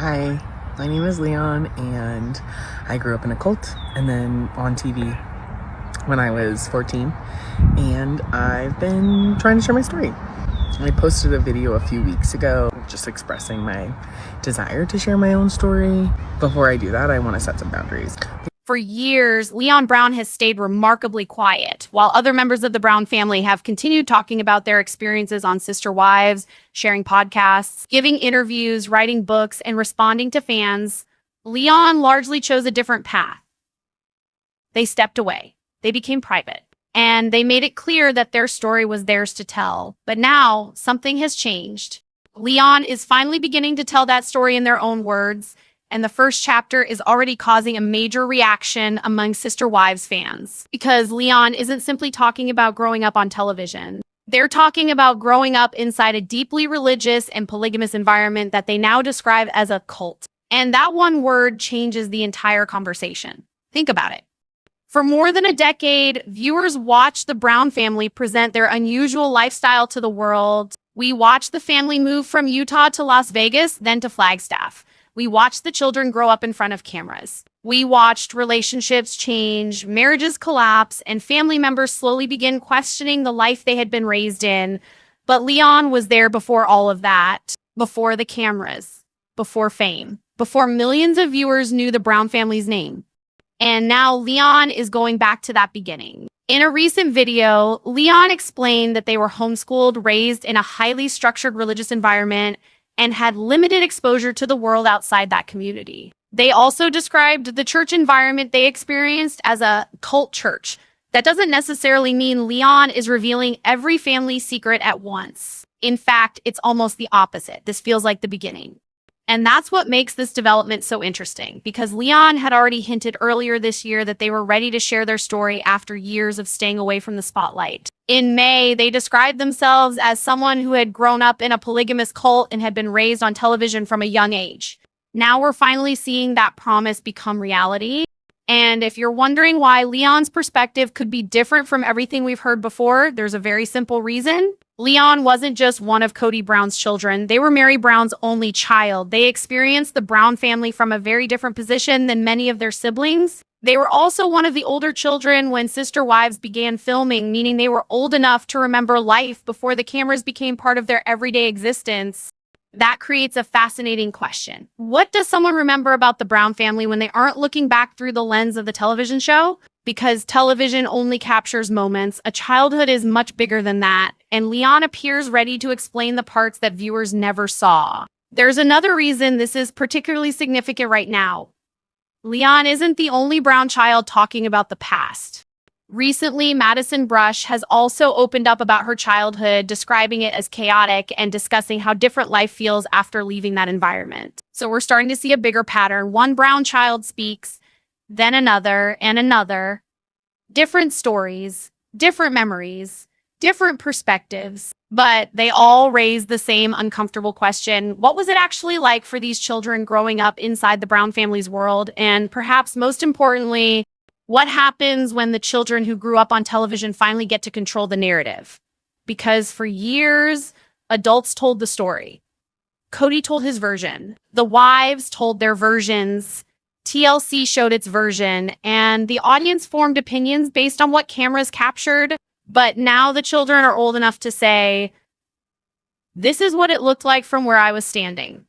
Hi, my name is Leon, and I grew up in a cult and then on TV when I was 14, and I've been trying to share my story. I posted a video a few weeks ago just expressing my desire to share my own story. Before I do that, I want to set some boundaries. For years, Leon Brown has stayed remarkably quiet, while other members of the Brown family have continued talking about their experiences on Sister Wives, sharing podcasts, giving interviews, writing books, and responding to fans. Leon largely chose a different path. They stepped away. They became private. And they made it clear that their story was theirs to tell. But now, something has changed. Leon is finally beginning to tell that story in their own words, and the first chapter is already causing a major reaction among Sister Wives fans. Because Leon isn't simply talking about growing up on television. They're talking about growing up inside a deeply religious and polygamous environment that they now describe as a cult. And that one word changes the entire conversation. Think about it. For more than a decade, viewers watched the Brown family present their unusual lifestyle to the world. We watched the family move from Utah to Las Vegas, then to Flagstaff. We watched the children grow up in front of cameras. We watched relationships change, marriages collapse, and family members slowly begin questioning the life they had been raised in. But Leon was there before all of that, before the cameras, before fame, before millions of viewers knew the Brown family's name. And now Leon is going back to that beginning. In a recent video, Leon explained that they were homeschooled, raised in a highly structured religious environment, and had limited exposure to the world outside that community. They also described the church environment they experienced as a cult church. That doesn't necessarily mean Leon is revealing every family secret at once. In fact, it's almost the opposite. This feels like the beginning. And that's what makes this development so interesting, because Leon had already hinted earlier this year that they were ready to share their story after years of staying away from the spotlight. In May, they described themselves as someone who had grown up in a polygamous cult and had been raised on television from a young age. Now we're finally seeing that promise become reality. And if you're wondering why Leon's perspective could be different from everything we've heard before, there's a very simple reason. Leon wasn't just one of Kody Brown's children. They were Meri Brown's only child. They experienced the Brown family from a very different position than many of their siblings. They were also one of the older children when Sister Wives began filming, meaning they were old enough to remember life before the cameras became part of their everyday existence. That creates a fascinating question. What does someone remember about the Brown family when they aren't looking back through the lens of the television show? Because television only captures moments, a childhood is much bigger than that, and Leon appears ready to explain the parts that viewers never saw. There's another reason this is particularly significant right now. Leon isn't the only Brown child talking about the past. Recently, Madison Brush has also opened up about her childhood, describing it as chaotic and discussing how different life feels after leaving that environment. So we're starting to see a bigger pattern. One Brown child speaks, then another and another. Different stories, different memories, different perspectives, but they all raise the same uncomfortable question. What was it actually like for these children growing up inside the Brown family's world? And perhaps most importantly, what happens when the children who grew up on television finally get to control the narrative? Because for years, adults told the story. Kody told his version. The wives told their versions. TLC showed its version, and the audience formed opinions based on what cameras captured. But now the children are old enough to say, this is what it looked like from where I was standing.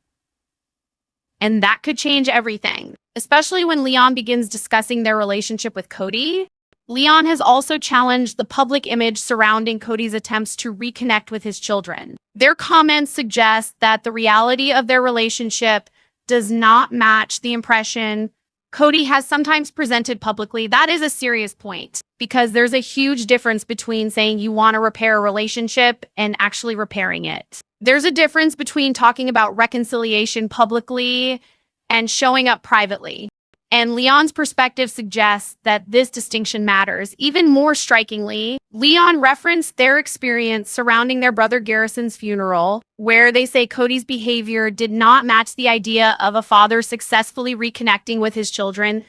And that could change everything, especially when Leon begins discussing their relationship with Kody. Leon has also challenged the public image surrounding Kody's attempts to reconnect with his children. Their comments suggest that the reality of their relationship does not match the impression Kody has sometimes presented publicly. That is a serious point, because there's a huge difference between saying you want to repair a relationship and actually repairing it. There's a difference between talking about reconciliation publicly and showing up privately. And Leon's perspective suggests that this distinction matters. Even more strikingly, Leon referenced their experience surrounding their brother Garrison's funeral, where they say Kody's behavior did not match the idea of a father successfully reconnecting with his children.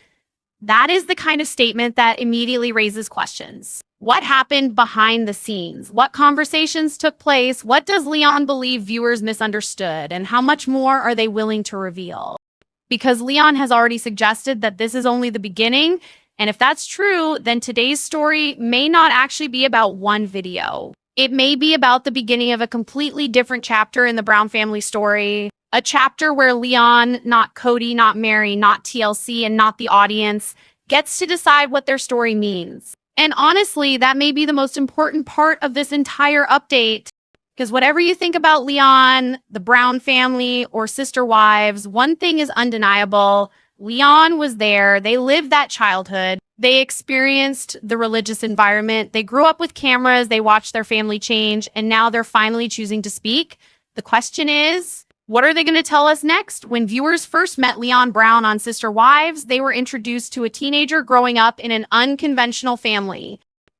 That is the kind of statement that immediately raises questions. What happened behind the scenes? What conversations took place? What does Leon believe viewers misunderstood? And how much more are they willing to reveal? Because Leon has already suggested that this is only the beginning. And if that's true, then today's story may not actually be about one video. It may be about the beginning of a completely different chapter in the Brown family story. A chapter where Leon, not Kody, not Meri, not TLC, and not the audience, gets to decide what their story means. And honestly, that may be the most important part of this entire update. Because whatever you think about Leon, the Brown family, or sister wives, one thing is undeniable. Leon was there. They lived that childhood. They experienced the religious environment. They grew up with cameras. They watched their family change. And now they're finally choosing to speak. The question is, what are they going to tell us next? When viewers first met Leon Brown on Sister Wives, they were introduced to a teenager growing up in an unconventional family.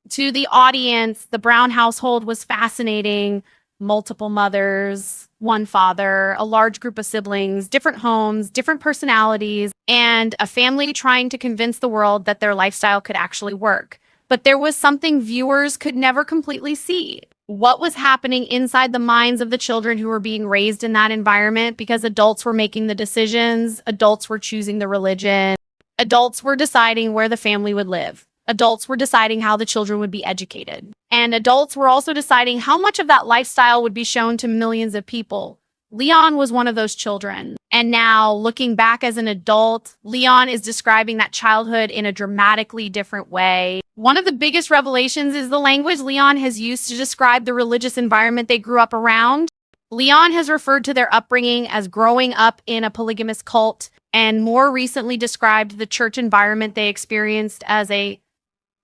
To the audience, the Brown household was fascinating. Multiple mothers, one father, a large group of siblings, different homes, different personalities, and a family trying to convince the world that their lifestyle could actually work. But there was something viewers could never completely see. What was happening inside the minds of the children who were being raised in that environment, because adults were making the decisions, adults were choosing the religion, adults were deciding where the family would live. Adults were deciding how the children would be educated. And adults were also deciding how much of that lifestyle would be shown to millions of people. Leon was one of those children. And now, looking back as an adult, Leon is describing that childhood in a dramatically different way. One of the biggest revelations is the language Leon has used to describe the religious environment they grew up around. Leon has referred to their upbringing as growing up in a polygamist cult, and more recently described the church environment they experienced as a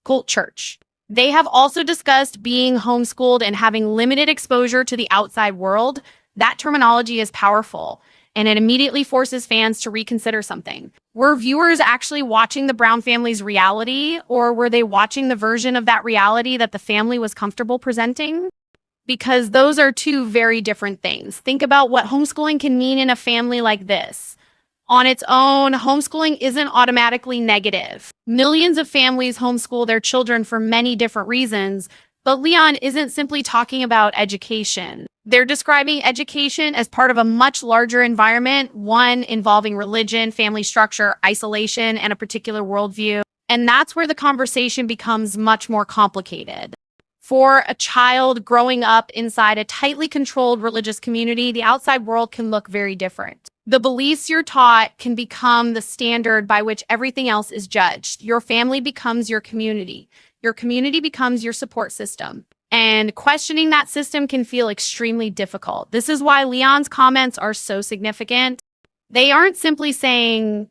cult church. They have also discussed being homeschooled and having limited exposure to the outside world. That terminology is powerful, and it immediately forces fans to reconsider something. Were viewers actually watching the Brown family's reality, or were they watching the version of that reality that the family was comfortable presenting? Because those are two very different things. Think about what homeschooling can mean in a family like this. On its own, homeschooling isn't automatically negative. Millions of families homeschool their children for many different reasons, but Leon isn't simply talking about education. They're describing education as part of a much larger environment, one involving religion, family structure, isolation, and a particular worldview. And that's where the conversation becomes much more complicated. For a child growing up inside a tightly controlled religious community, the outside world can look very different. The beliefs you're taught can become the standard by which everything else is judged. Your family becomes your community. Your community becomes your support system. And questioning that system can feel extremely difficult. This is why Leon's comments are so significant. They aren't simply saying,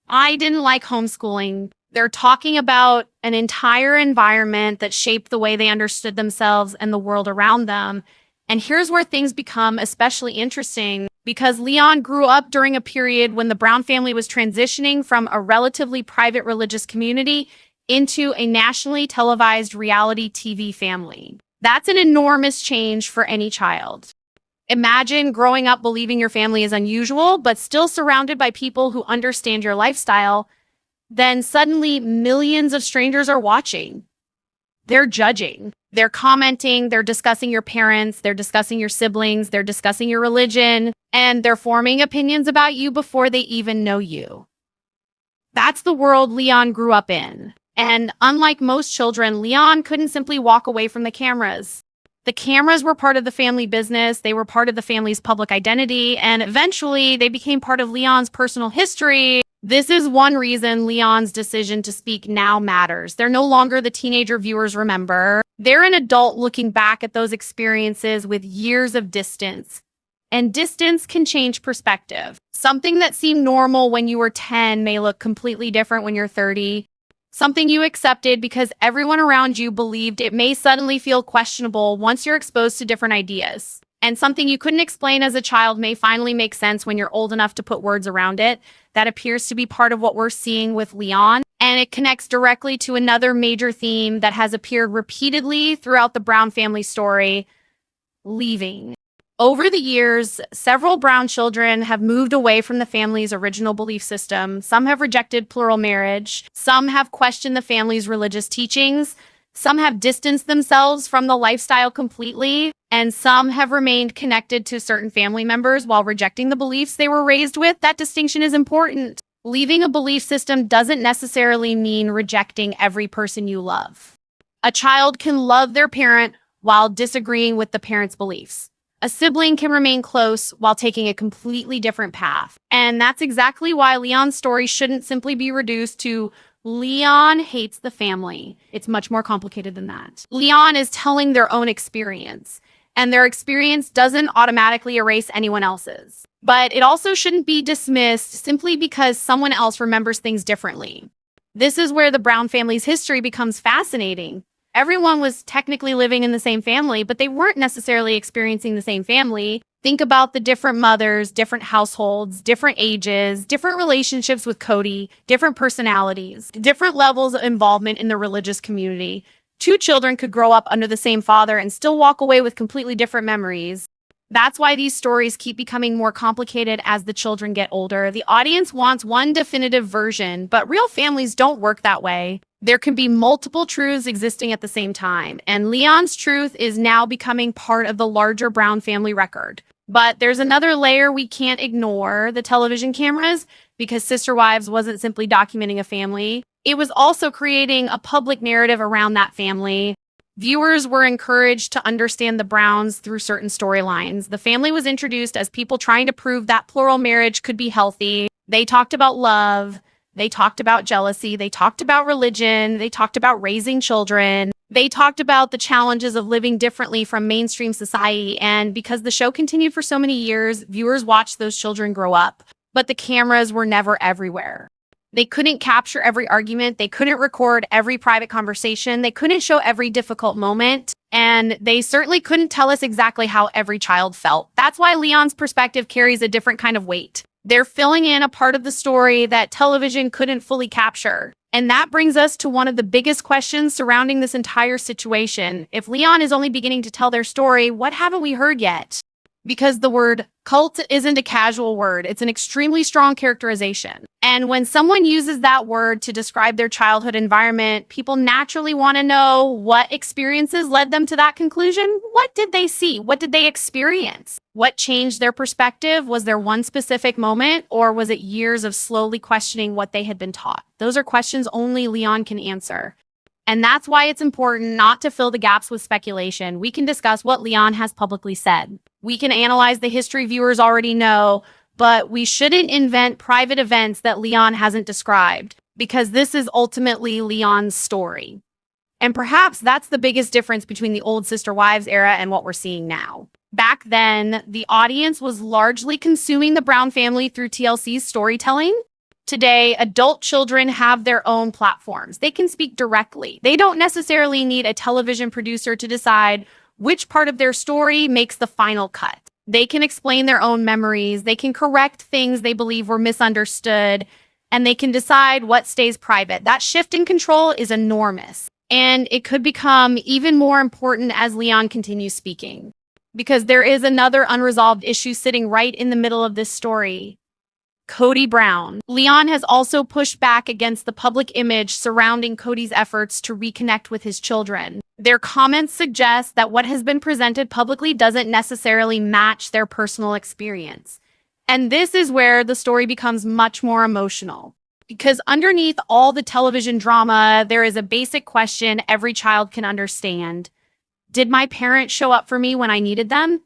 I didn't like homeschooling. They're talking about an entire environment that shaped the way they understood themselves and the world around them. And here's where things become especially interesting, because Leon grew up during a period when the Brown family was transitioning from a relatively private religious community into a nationally televised reality TV family. That's an enormous change for any child. Imagine growing up believing your family is unusual, but still surrounded by people who understand your lifestyle. Then suddenly millions of strangers are watching. They're judging, they're commenting, they're discussing your parents, they're discussing your siblings, they're discussing your religion, and they're forming opinions about you before they even know you. That's the world Leon grew up in. And unlike most children, Leon couldn't simply walk away from the cameras. The cameras were part of the family business, they were part of the family's public identity, and eventually they became part of Leon's personal history. This is one reason Leon's decision to speak now matters. They're no longer the teenager viewers remember. They're an adult looking back at those experiences with years of distance. And distance can change perspective. Something that seemed normal when you were 10 may look completely different when you're 30. Something you accepted because everyone around you believed it may suddenly feel questionable once you're exposed to different ideas. And something you couldn't explain as a child may finally make sense when you're old enough to put words around it. That appears to be part of what we're seeing with Leon. And it connects directly to another major theme that has appeared repeatedly throughout the Brown family story: leaving. Over the years, several Brown children have moved away from the family's original belief system. Some have rejected plural marriage. Some have questioned the family's religious teachings. Some have distanced themselves from the lifestyle completely, and some have remained connected to certain family members while rejecting the beliefs they were raised with. That distinction is important. Leaving a belief system doesn't necessarily mean rejecting every person you love. A child can love their parent while disagreeing with the parent's beliefs. A sibling can remain close while taking a completely different path. And that's exactly why Leon's story shouldn't simply be reduced to Leon hates the family. It's much more complicated than that. Leon is telling their own experience, and their experience doesn't automatically erase anyone else's. But it also shouldn't be dismissed simply because someone else remembers things differently. This is where the Brown family's history becomes fascinating. Everyone was technically living in the same family, but they weren't necessarily experiencing the same family. Think about the different mothers, different households, different ages, different relationships with Kody, different personalities, different levels of involvement in the religious community. Two children could grow up under the same father and still walk away with completely different memories. That's why these stories keep becoming more complicated as the children get older. The audience wants one definitive version, but real families don't work that way. There can be multiple truths existing at the same time, and Leon's truth is now becoming part of the larger Brown family record. But there's another layer we can't ignore, the television cameras, because Sister Wives wasn't simply documenting a family. It was also creating a public narrative around that family. Viewers were encouraged to understand the Browns through certain storylines. The family was introduced as people trying to prove that plural marriage could be healthy. They talked about love. They talked about jealousy. They talked about religion. They talked about raising children. They talked about the challenges of living differently from mainstream society. And because the show continued for so many years, viewers watched those children grow up. But the cameras were never everywhere. They couldn't capture every argument. They couldn't record every private conversation. They couldn't show every difficult moment. And they certainly couldn't tell us exactly how every child felt. That's why Leon's perspective carries a different kind of weight. They're filling in a part of the story that television couldn't fully capture. And that brings us to one of the biggest questions surrounding this entire situation. If Leon is only beginning to tell their story, what haven't we heard yet? Because the word cult isn't a casual word. It's an extremely strong characterization. And when someone uses that word to describe their childhood environment, people naturally want to know what experiences led them to that conclusion. What did they see? What did they experience? What changed their perspective? Was there one specific moment, or was it years of slowly questioning what they had been taught? Those are questions only Leon can answer. And that's why it's important not to fill the gaps with speculation. We can discuss what Leon has publicly said. We can analyze the history viewers already know, but we shouldn't invent private events that Leon hasn't described, because this is ultimately Leon's story. And perhaps that's the biggest difference between the old Sister Wives era and what we're seeing now. Back then, the audience was largely consuming the Brown family through TLC's storytelling. Today, adult children have their own platforms. They can speak directly. They don't necessarily need a television producer to decide which part of their story makes the final cut. They can explain their own memories. They can correct things they believe were misunderstood, and they can decide what stays private. That shift in control is enormous, and it could become even more important as Leon continues speaking, because there is another unresolved issue sitting right in the middle of this story. Kody Brown. Leon has also pushed back against the public image surrounding Kody's efforts to reconnect with his children. Their comments suggest that what has been presented publicly doesn't necessarily match their personal experience. And this is where the story becomes much more emotional. Because underneath all the television drama, there is a basic question every child can understand. Did my parents show up for me when I needed them?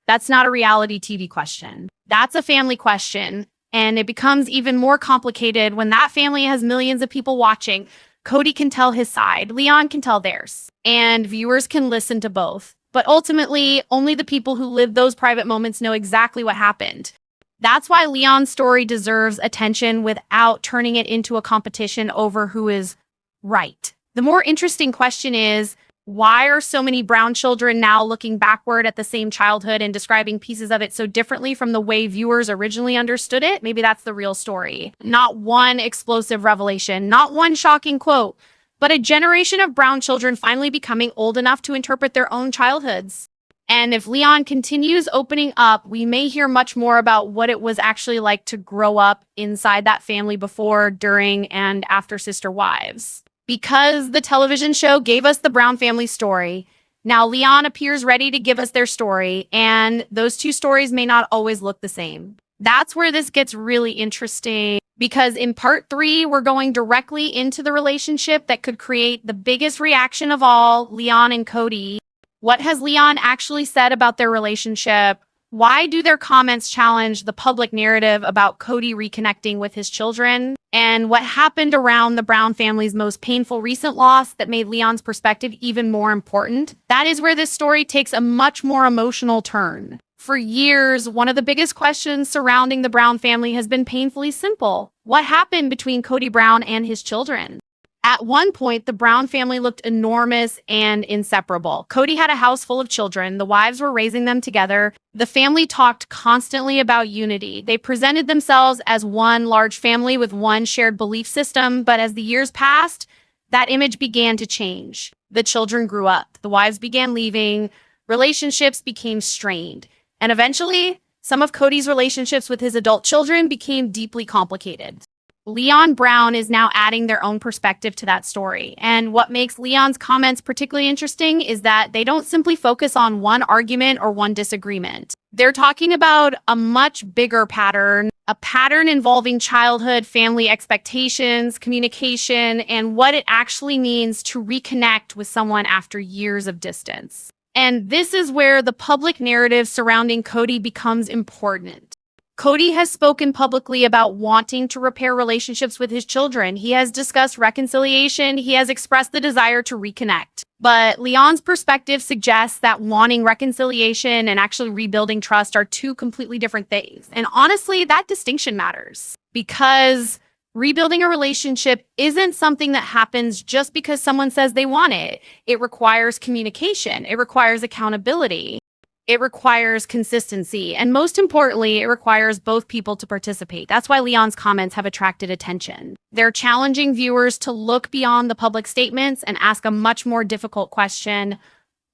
That's not a reality TV question. That's a family question, and it becomes even more complicated when that family has millions of people watching. Kody can tell his side, Leon can tell theirs, and viewers can listen to both. But ultimately, only the people who lived those private moments know exactly what happened. That's why Leon's story deserves attention without turning it into a competition over who is right. The more interesting question is, why are so many Brown children now looking backward at the same childhood and describing pieces of it so differently from the way viewers originally understood it? Maybe that's the real story. Not one explosive revelation, not one shocking quote, but a generation of Brown children finally becoming old enough to interpret their own childhoods. And if Leon continues opening up, we may hear much more about what it was actually like to grow up inside that family before, during, and after Sister Wives. Because the television show gave us the Brown family story, now Leon appears ready to give us their story, and those two stories may not always look the same. That's where this gets really interesting, because in part 3, we're going directly into the relationship that could create the biggest reaction of all, Leon and Kody. What has Leon actually said about their relationship? Why do their comments challenge the public narrative about Kody reconnecting with his children? And what happened around the Brown family's most painful recent loss that made Leon's perspective even more important? That is where this story takes a much more emotional turn. For years, one of the biggest questions surrounding the Brown family has been painfully simple. What happened between Kody Brown and his children? At one point, the Brown family looked enormous and inseparable. Kody had a house full of children. The wives were raising them together. The family talked constantly about unity. They presented themselves as one large family with one shared belief system. But as the years passed, that image began to change. The children grew up. The wives began leaving. Relationships became strained. And eventually, some of Kody's relationships with his adult children became deeply complicated. Leon Brown is now adding their own perspective to that story. And what makes Leon's comments particularly interesting is that they don't simply focus on one argument or one disagreement. They're talking about a much bigger pattern, a pattern involving childhood, family expectations, communication, and what it actually means to reconnect with someone after years of distance. And this is where the public narrative surrounding Kody becomes important. Kody has spoken publicly about wanting to repair relationships with his children. He has discussed reconciliation. He has expressed the desire to reconnect. But Leon's perspective suggests that wanting reconciliation and actually rebuilding trust are two completely different things. And honestly, that distinction matters, because rebuilding a relationship isn't something that happens just because someone says they want it. It requires communication. It requires accountability. It requires consistency. And most importantly, it requires both people to participate. That's why Leon's comments have attracted attention. They're challenging viewers to look beyond the public statements and ask a much more difficult question.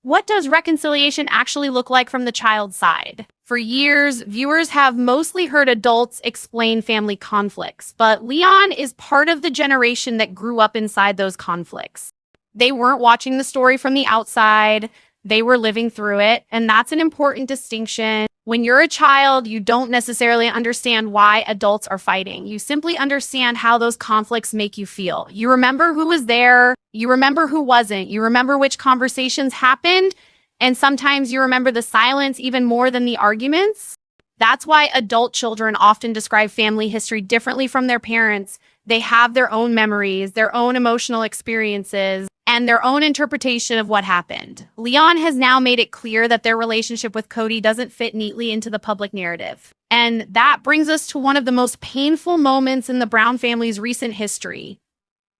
What does reconciliation actually look like from the child's side? For years, viewers have mostly heard adults explain family conflicts, but Leon is part of the generation that grew up inside those conflicts. They weren't watching the story from the outside. They were living through it, and that's an important distinction. When you're a child, you don't necessarily understand why adults are fighting. You simply understand how those conflicts make you feel. You remember who was there, you remember who wasn't, you remember which conversations happened, and sometimes you remember the silence even more than the arguments. That's why adult children often describe family history differently from their parents. They have their own memories, their own emotional experiences, and their own interpretation of what happened. Leon has now made it clear that their relationship with Kody doesn't fit neatly into the public narrative. And that brings us to one of the most painful moments in the Brown family's recent history: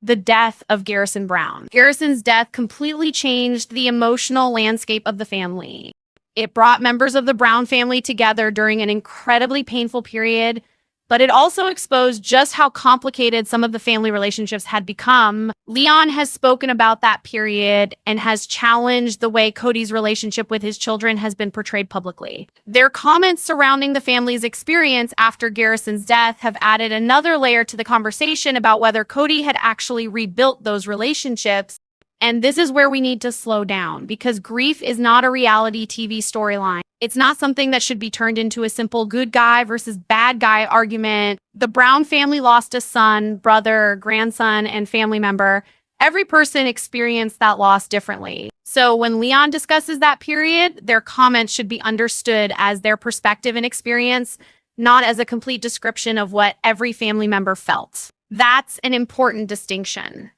the death of Garrison Brown. Garrison's death completely changed the emotional landscape of the family. It brought members of the Brown family together during an incredibly painful period, but it also exposed just how complicated some of the family relationships had become. Leon has spoken about that period and has challenged the way Kody's relationship with his children has been portrayed publicly. Their comments surrounding the family's experience after Garrison's death have added another layer to the conversation about whether Kody had actually rebuilt those relationships. And this is where we need to slow down, because grief is not a reality TV storyline. It's not something that should be turned into a simple good guy versus bad guy argument. The Brown family lost a son, brother, grandson, and family member. Every person experienced that loss differently. So when Leon discusses that period, their comments should be understood as their perspective and experience, not as a complete description of what every family member felt. That's an important distinction.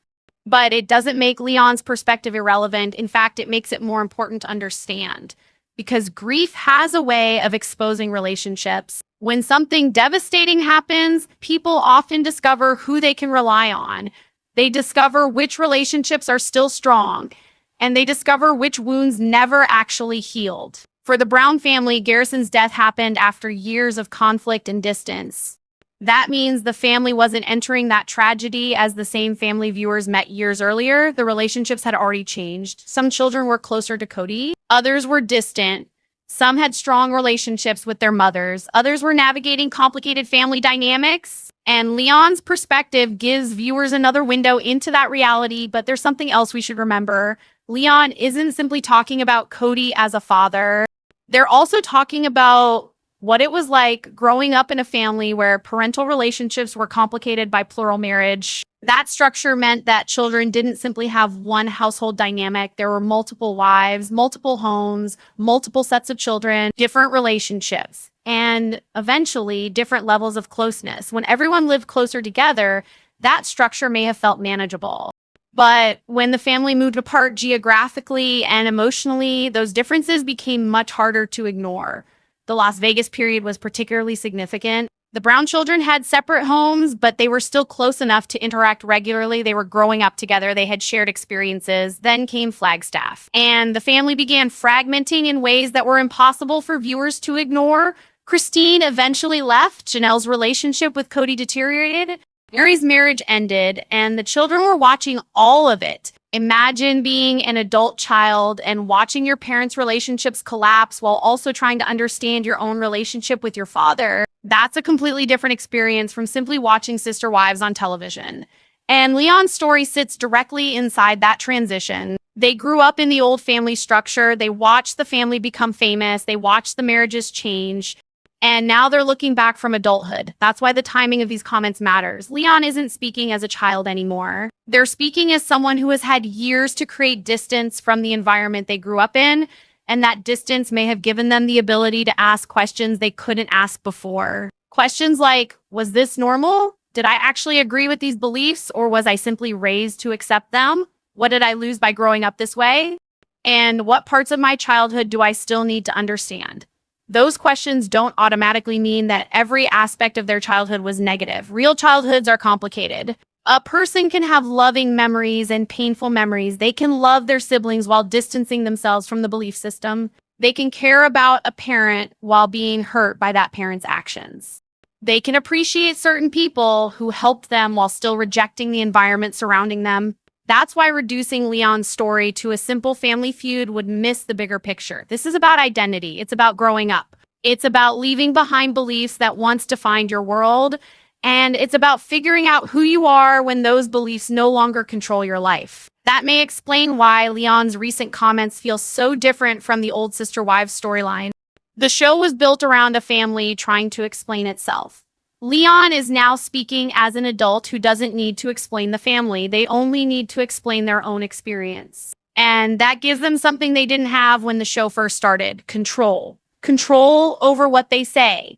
But it doesn't make Leon's perspective irrelevant. In fact, it makes it more important to understand, because grief has a way of exposing relationships. When something devastating happens, people often discover who they can rely on. They discover which relationships are still strong, and they discover which wounds never actually healed. For the Brown family, Garrison's death happened after years of conflict and distance. That means the family wasn't entering that tragedy as the same family viewers met years earlier. The relationships had already changed. Some children were closer to Kody, others were distant. Some had strong relationships with their mothers. Others were navigating complicated family dynamics. And Leon's perspective gives viewers another window into that reality. But there's something else we should remember. Leon isn't simply talking about Kody as a father. They're also talking about what it was like growing up in a family where parental relationships were complicated by plural marriage. That structure meant that children didn't simply have one household dynamic. There were multiple wives, multiple homes, multiple sets of children, different relationships, and eventually different levels of closeness. When everyone lived closer together, that structure may have felt manageable. But when the family moved apart geographically and emotionally, those differences became much harder to ignore. The Las Vegas period was particularly significant. The Brown children had separate homes, but they were still close enough to interact regularly. They were growing up together. They had shared experiences. Then came Flagstaff, and the family began fragmenting in ways that were impossible for viewers to ignore. Christine eventually left. Janelle's relationship with Kody deteriorated. Meri's marriage ended, and the children were watching all of it. Imagine being an adult child and watching your parents' relationships collapse while also trying to understand your own relationship with your father. That's a completely different experience from simply watching Sister Wives on television. And Leon's story sits directly inside that transition. They grew up in the old family structure. They watched the family become famous. They watched the marriages change. And now they're looking back from adulthood. That's why the timing of these comments matters. Leon isn't speaking as a child anymore. They're speaking as someone who has had years to create distance from the environment they grew up in, and that distance may have given them the ability to ask questions they couldn't ask before. Questions like, was this normal? Did I actually agree with these beliefs, or was I simply raised to accept them? What did I lose by growing up this way? And what parts of my childhood do I still need to understand? Those questions don't automatically mean that every aspect of their childhood was negative. Real childhoods are complicated. A person can have loving memories and painful memories. They can love their siblings while distancing themselves from the belief system. They can care about a parent while being hurt by that parent's actions. They can appreciate certain people who helped them while still rejecting the environment surrounding them. That's why reducing Leon's story to a simple family feud would miss the bigger picture. This is about identity. It's about growing up. It's about leaving behind beliefs that once defined your world. And it's about figuring out who you are when those beliefs no longer control your life. That may explain why Leon's recent comments feel so different from the old Sister Wives storyline. The show was built around a family trying to explain itself. Leon is now speaking as an adult who doesn't need to explain the family. They only need to explain their own experience. And that gives them something they didn't have when the show first started: control. Control over what they say,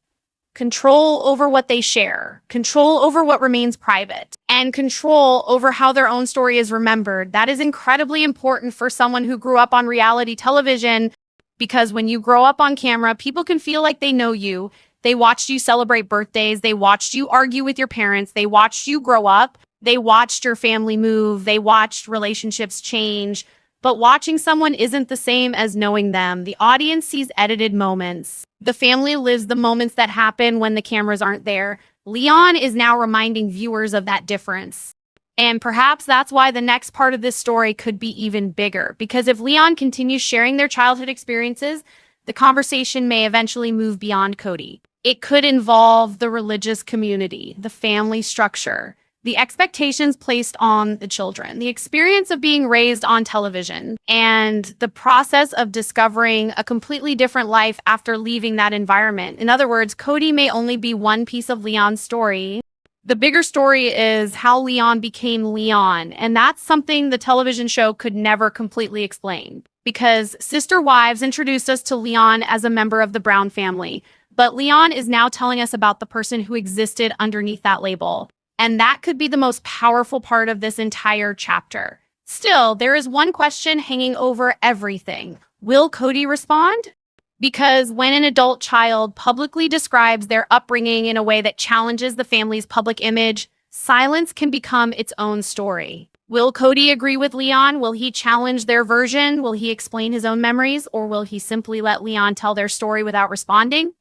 control over what they share, control over what remains private, and control over how their own story is remembered. That is incredibly important for someone who grew up on reality television, because when you grow up on camera, people can feel like they know you. They watched you celebrate birthdays. They watched you argue with your parents. They watched you grow up. They watched your family move. They watched relationships change. But watching someone isn't the same as knowing them. The audience sees edited moments. The family lives the moments that happen when the cameras aren't there. Leon is now reminding viewers of that difference. And perhaps that's why the next part of this story could be even bigger. Because if Leon continues sharing their childhood experiences, the conversation may eventually move beyond Kody. It could involve the religious community, the family structure, the expectations placed on the children, the experience of being raised on television, and the process of discovering a completely different life after leaving that environment. In other words, Kody may only be one piece of Leon's story. The bigger story is how Leon became Leon, and that's something the television show could never completely explain. Because Sister Wives introduced us to Leon as a member of the Brown family, but Leon is now telling us about the person who existed underneath that label. And that could be the most powerful part of this entire chapter. Still, there is one question hanging over everything. Will Kody respond? Because when an adult child publicly describes their upbringing in a way that challenges the family's public image, silence can become its own story. Will Kody agree with Leon? Will he challenge their version? Will he explain his own memories? Or will he simply let Leon tell their story without responding?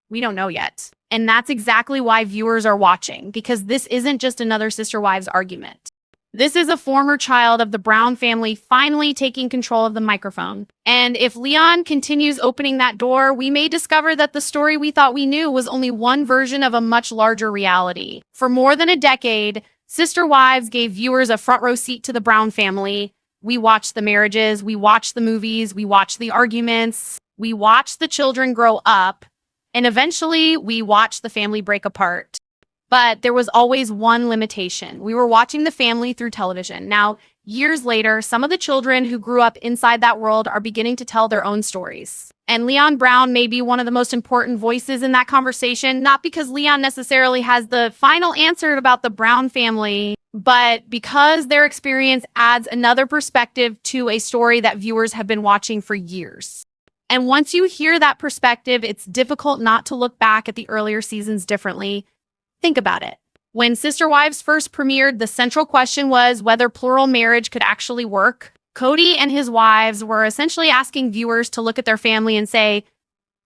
We don't know yet. And that's exactly why viewers are watching, because this isn't just another Sister Wives argument. This is a former child of the Brown family finally taking control of the microphone. And if Leon continues opening that door, we may discover that the story we thought we knew was only one version of a much larger reality. For more than a decade, Sister Wives gave viewers a front row seat to the Brown family. We watched the marriages, we watched the movies, we watched the arguments, we watched the children grow up, and eventually we watched the family break apart. But there was always one limitation. We were watching the family through television. Now, years later, some of the children who grew up inside that world are beginning to tell their own stories. And Leon Brown may be one of the most important voices in that conversation, not because Leon necessarily has the final answer about the Brown family, but because their experience adds another perspective to a story that viewers have been watching for years. And once you hear that perspective, it's difficult not to look back at the earlier seasons differently. Think about it. When Sister Wives first premiered, the central question was whether plural marriage could actually work. Kody and his wives were essentially asking viewers to look at their family and say,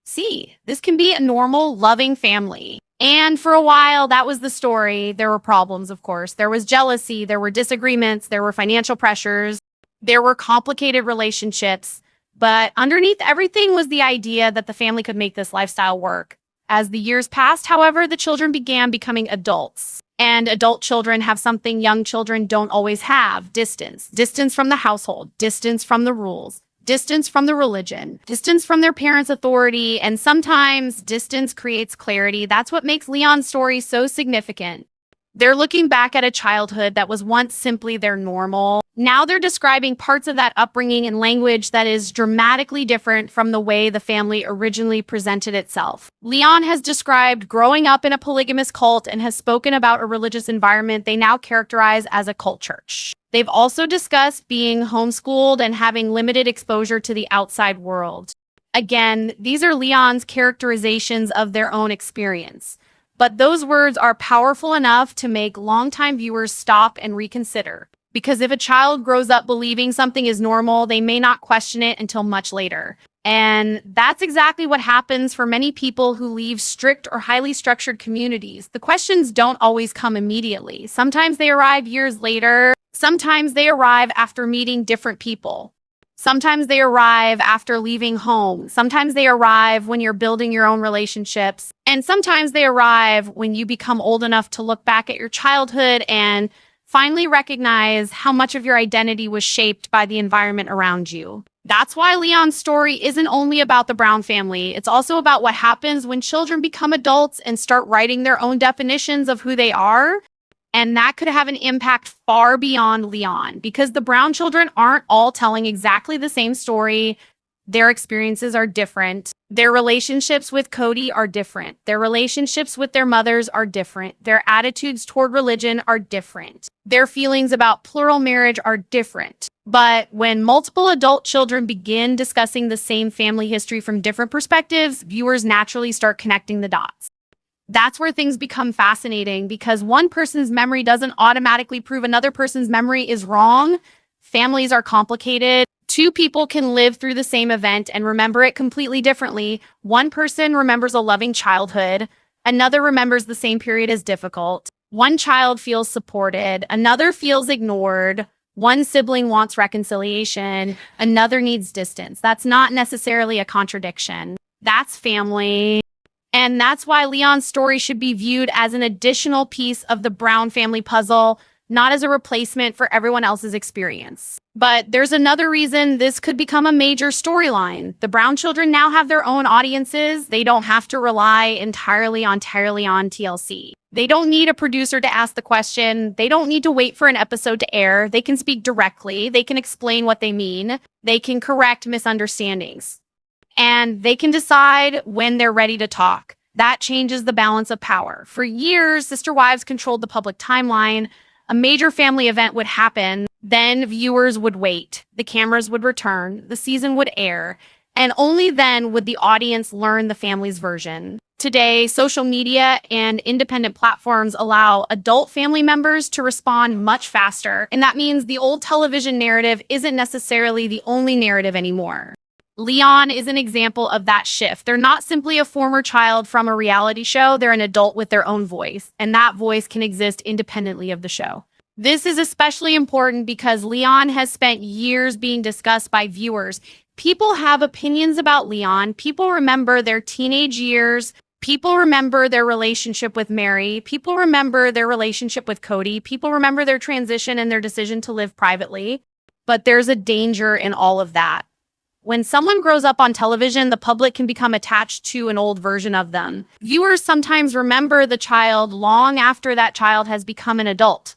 see, this can be a normal, loving family. And for a while, that was the story. There were problems, of course. There was jealousy, there were disagreements, there were financial pressures, there were complicated relationships. But underneath everything was the idea that the family could make this lifestyle work. As the years passed, however, the children began becoming adults. And adult children have something young children don't always have: distance. Distance from the household, distance from the rules, distance from the religion, distance from their parents' authority, and sometimes distance creates clarity. That's what makes Leon's story so significant. They're looking back at a childhood that was once simply their normal. Now they're describing parts of that upbringing in language that is dramatically different from the way the family originally presented itself. Leon has described growing up in a polygamist cult and has spoken about a religious environment they now characterize as a cult church. They've also discussed being homeschooled and having limited exposure to the outside world. Again, these are Leon's characterizations of their own experience. But those words are powerful enough to make longtime viewers stop and reconsider. Because if a child grows up believing something is normal, they may not question it until much later. And that's exactly what happens for many people who leave strict or highly structured communities. The questions don't always come immediately. Sometimes they arrive years later. Sometimes they arrive after meeting different people. Sometimes they arrive after leaving home. Sometimes they arrive when you're building your own relationships. And sometimes they arrive when you become old enough to look back at your childhood and finally recognize how much of your identity was shaped by the environment around you. That's why Leon's story isn't only about the Brown family. It's also about what happens when children become adults and start writing their own definitions of who they are. And that could have an impact far beyond Leon, because the Brown children aren't all telling exactly the same story. Their experiences are different. Their relationships with Kody are different. Their relationships with their mothers are different. Their attitudes toward religion are different. Their feelings about plural marriage are different. But when multiple adult children begin discussing the same family history from different perspectives, viewers naturally start connecting the dots. That's where things become fascinating, because one person's memory doesn't automatically prove another person's memory is wrong. Families are complicated. Two people can live through the same event and remember it completely differently. One person remembers a loving childhood. Another remembers the same period as difficult. One child feels supported. Another feels ignored. One sibling wants reconciliation. Another needs distance. That's not necessarily a contradiction. That's family. And that's why Leon's story should be viewed as an additional piece of the Brown family puzzle, not as a replacement for everyone else's experience. But there's another reason this could become a major storyline. The Brown children now have their own audiences. They don't have to rely entirely on TLC. They don't need a producer to ask the question. They don't need to wait for an episode to air. They can speak directly. They can explain what they mean. They can correct misunderstandings. And they can decide when they're ready to talk. That changes the balance of power. For years, Sister Wives controlled the public timeline. A major family event would happen. Then viewers would wait. The cameras would return. The season would air. And only then would the audience learn the family's version. Today, social media and independent platforms allow adult family members to respond much faster. And that means the old television narrative isn't necessarily the only narrative anymore. Leon is an example of that shift. They're not simply a former child from a reality show. They're an adult with their own voice, and that voice can exist independently of the show. This is especially important because Leon has spent years being discussed by viewers. People have opinions about Leon. People remember their teenage years. People remember their relationship with Meri. People remember their relationship with Kody. People remember their transition and their decision to live privately. But there's a danger in all of that. When someone grows up on television, the public can become attached to an old version of them. Viewers sometimes remember the child long after that child has become an adult.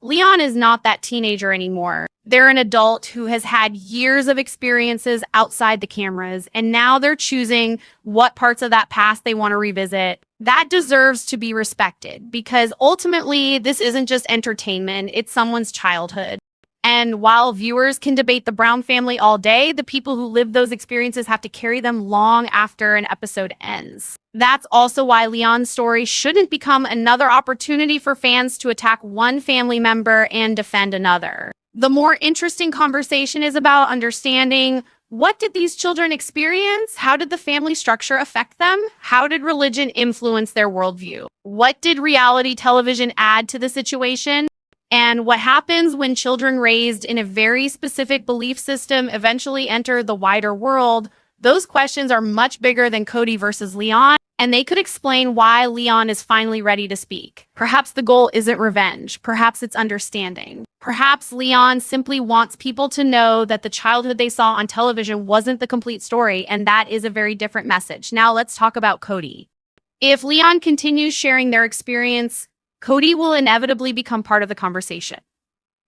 Leon is not that teenager anymore. They're an adult who has had years of experiences outside the cameras, and now they're choosing what parts of that past they want to revisit. That deserves to be respected because ultimately, this isn't just entertainment, it's someone's childhood. And while viewers can debate the Brown family all day, the people who live those experiences have to carry them long after an episode ends. That's also why Leon's story shouldn't become another opportunity for fans to attack one family member and defend another. The more interesting conversation is about understanding, what did these children experience? How did the family structure affect them? How did religion influence their worldview? What did reality television add to the situation? And what happens when children raised in a very specific belief system eventually enter the wider world? Those questions are much bigger than Kody versus Leon, and they could explain why Leon is finally ready to speak. Perhaps the goal isn't revenge. Perhaps it's understanding. Perhaps Leon simply wants people to know that the childhood they saw on television wasn't the complete story, and that is a very different message. Now let's talk about Kody. If Leon continues sharing their experience, Kody will inevitably become part of the conversation.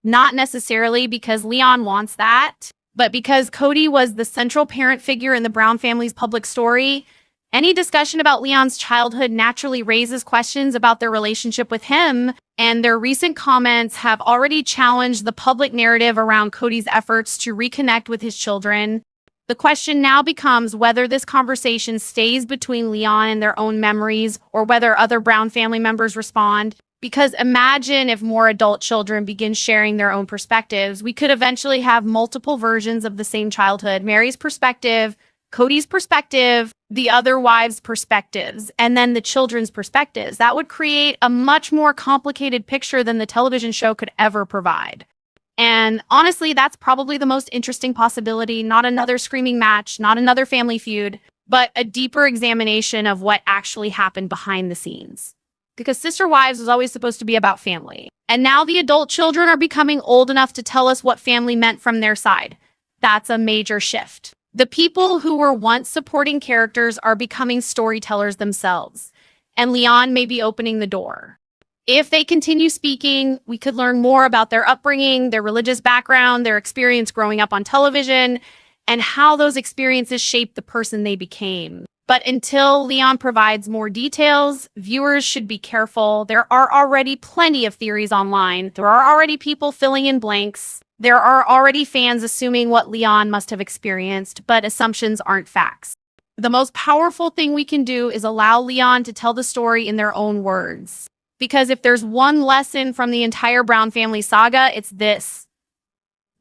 Not necessarily because Leon wants that, but because Kody was the central parent figure in the Brown family's public story. Any discussion about Leon's childhood naturally raises questions about their relationship with him, and their recent comments have already challenged the public narrative around Kody's efforts to reconnect with his children. The question now becomes whether this conversation stays between Leon and their own memories or whether other Brown family members respond. Because imagine if more adult children begin sharing their own perspectives, we could eventually have multiple versions of the same childhood. Meri's perspective, Kody's perspective, the other wives' perspectives, and then the children's perspectives. That would create a much more complicated picture than the television show could ever provide. And honestly, that's probably the most interesting possibility. Not another screaming match, not another family feud, but a deeper examination of what actually happened behind the scenes. Because Sister Wives was always supposed to be about family. And now the adult children are becoming old enough to tell us what family meant from their side. That's a major shift. The people who were once supporting characters are becoming storytellers themselves. And Leon may be opening the door. If they continue speaking, we could learn more about their upbringing, their religious background, their experience growing up on television, and how those experiences shaped the person they became. But until Leon provides more details, viewers should be careful. There are already plenty of theories online. There are already people filling in blanks. There are already fans assuming what Leon must have experienced, but assumptions aren't facts. The most powerful thing we can do is allow Leon to tell the story in their own words. Because if there's one lesson from the entire Brown family saga, it's this.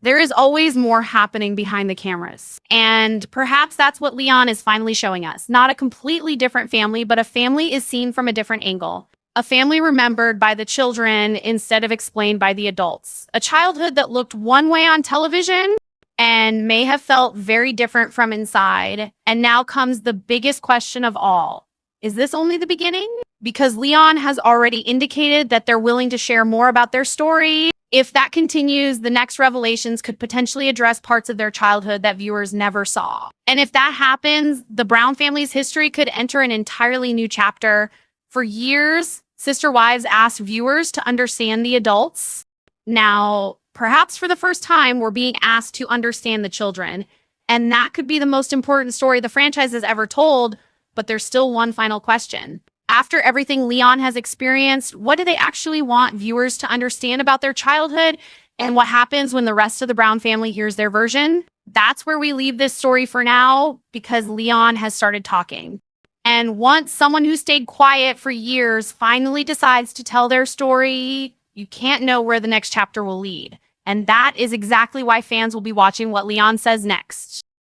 There is always more happening behind the cameras. And perhaps that's what Leon is finally showing us. Not a completely different family, but a family is seen from a different angle. A family remembered by the children instead of explained by the adults. A childhood that looked one way on television and may have felt very different from inside. And now comes the biggest question of all. Is this only the beginning? Because Leon has already indicated that they're willing to share more about their story. If that continues, the next revelations could potentially address parts of their childhood that viewers never saw. And if that happens, the Brown family's history could enter an entirely new chapter. For years, Sister Wives asked viewers to understand the adults. Now, perhaps for the first time, we're being asked to understand the children. And that could be the most important story the franchise has ever told, but there's still one final question. After everything Leon has experienced, what do they actually want viewers to understand about their childhood? And what happens when the rest of the Brown family hears their version? That's where we leave this story for now, because Leon has started talking. And once someone who stayed quiet for years finally decides to tell their story, you can't know where the next chapter will lead. And that is exactly why fans will be watching what Leon says next.